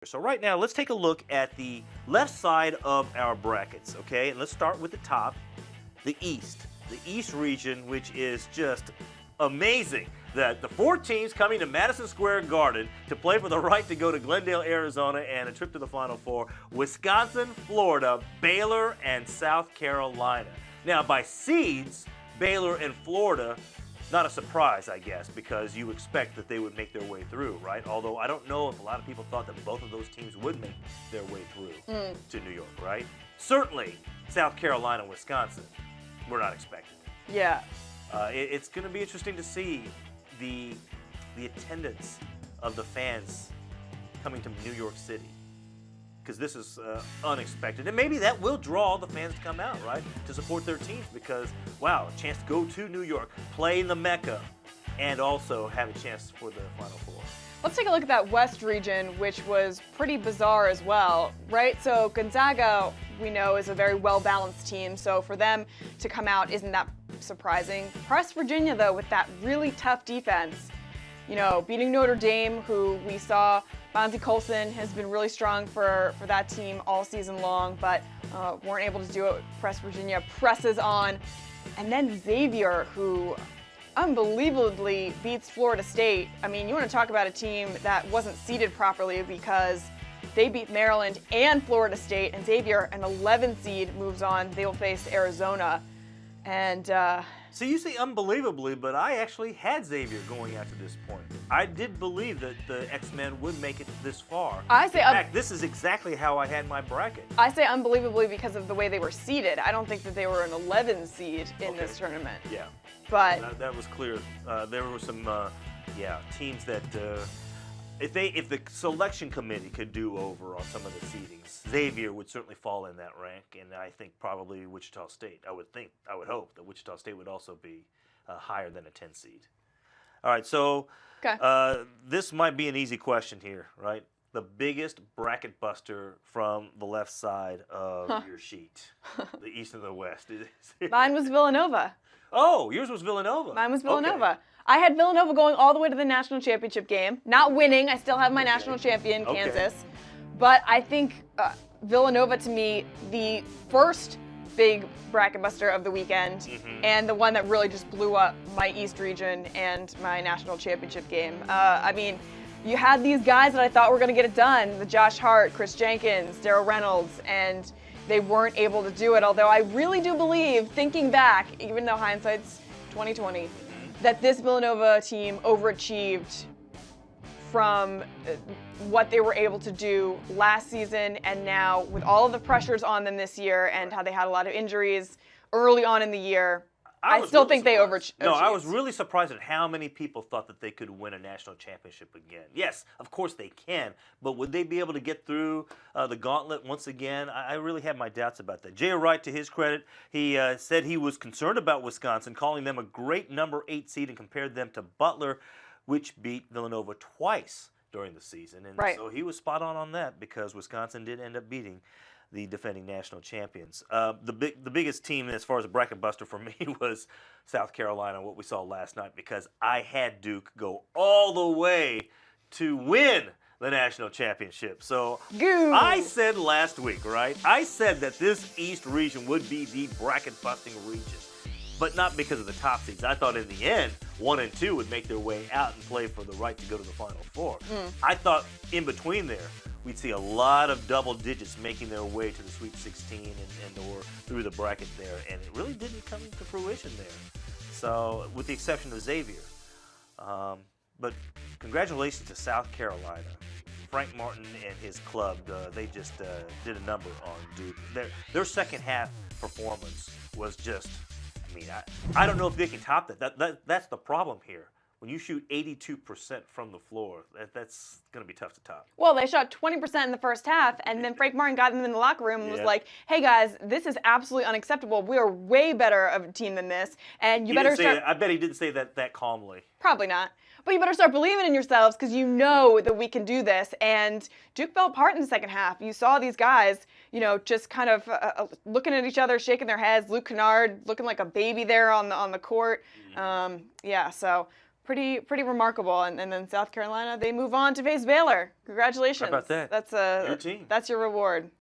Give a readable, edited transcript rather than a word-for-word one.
So right now, let's take a look at the left side of our brackets, okay? And let's start with the top, the East. The East region, which is just amazing that the 4 teams coming to Madison Square Garden to play for the right to go to Glendale, Arizona, and a trip to the Final Four: Wisconsin, Florida, Baylor, and South Carolina. Now, by seeds, Baylor and Florida, not a surprise, I guess, because you expect that they would make their way through, right? Although I don't know if a lot of people thought that both of those teams would make their way through to New York, right? Certainly, South Carolina, Wisconsin, we're not expecting. Yeah. It's going to be interesting to see the attendance of the fans coming to New York City, because this is unexpected. And maybe that will draw the fans to come out, right, to support their teams, because, wow, a chance to go to New York, play in the Mecca, and also have a chance for the Final Four. Let's take a look at that West region, which was pretty bizarre as well, right? So Gonzaga, we know, is a very well-balanced team, so for them to come out isn't that surprising. Press Virginia, though, with that really tough defense, you know, beating Notre Dame, who we saw Bonzie Colson has been really strong for that team all season long, but weren't able to do it. Press Virginia presses on. And then Xavier, who unbelievably beats Florida State. I mean, you want to talk about a team that wasn't seeded properly, because they beat Maryland and Florida State, and Xavier, an 11 seed, moves on. They will face Arizona. And so you say unbelievably, but I actually had Xavier going out to this point. I did believe that the X-Men would make it this far. I say in fact, this is exactly how I had my bracket. I say unbelievably because of the way they were seeded. I don't think that they were an 11 seed in this tournament. Yeah. But that was clear. There were some teams that if the selection committee could do over on some of the seedings, Xavier would certainly fall in that rank, and I think probably Wichita State. I would hope that Wichita State would also be higher than a 10 seed. All right, so this might be an easy question here, right? The biggest bracket buster from the left side of your sheet, the East and the West. Mine was Villanova. Oh, yours was Villanova. Mine was Villanova. Okay. I had Villanova going all the way to the national championship game. Not winning. I still have my national champion, Kansas. But I think Villanova, to me, the first big bracket buster of the weekend, and the one that really just blew up my East region and my national championship game. I mean, you had these guys that I thought were going to get it done, the Josh Hart, Chris Jenkins, Darryl Reynolds, and they weren't able to do it. Although I really do believe, thinking back, even though hindsight's 2020, that this Villanova team overachieved from what they were able to do last season, and now with all of the pressures on them this year and how they had a lot of injuries early on in the year, I still think they overachieved. No, I was really surprised at how many people thought that they could win a national championship again. Yes, of course they can, but would they be able to get through the gauntlet once again? I really have my doubts about that. Jay Wright, to his credit, he said he was concerned about Wisconsin, calling them a great number 8 seed, and compared them to Butler, which beat Villanova twice during the season. And so he was spot on that, because Wisconsin did end up beating the defending national champions. The biggest team as far as a bracket buster for me was South Carolina, what we saw last night, because I had Duke go all the way to win the national championship. So I said last week, right? I said that this East region would be the bracket busting region, but not because of the top seeds. I thought in the end, 1 and 2 would make their way out and play for the right to go to the Final Four. I thought in between there, we'd see a lot of double digits making their way to the Sweet 16 and or through the bracket there, and it really didn't come to fruition there. So, with the exception of Xavier. But congratulations to South Carolina. Frank Martin and his club, they just did a number on Duke. Their second half performance was just, I mean, I don't know if they can top that. That's the problem here. When you shoot 82% from the floor, that's going to be tough to top. Well, they shot 20% in the first half, and then Frank Martin got them in the locker room and was like, hey, guys, this is absolutely unacceptable. We are way better of a team than this, and you better start... I bet he didn't say that calmly. Probably not. But you better start believing in yourselves, because you know that we can do this. And Duke fell apart in the second half. You saw these guys, you know, just kind of looking at each other, shaking their heads. Luke Kennard looking like a baby there on the court. So... pretty remarkable. And then South Carolina, they move on to face Baylor. Congratulations. How about that? That's Your team. That's your reward.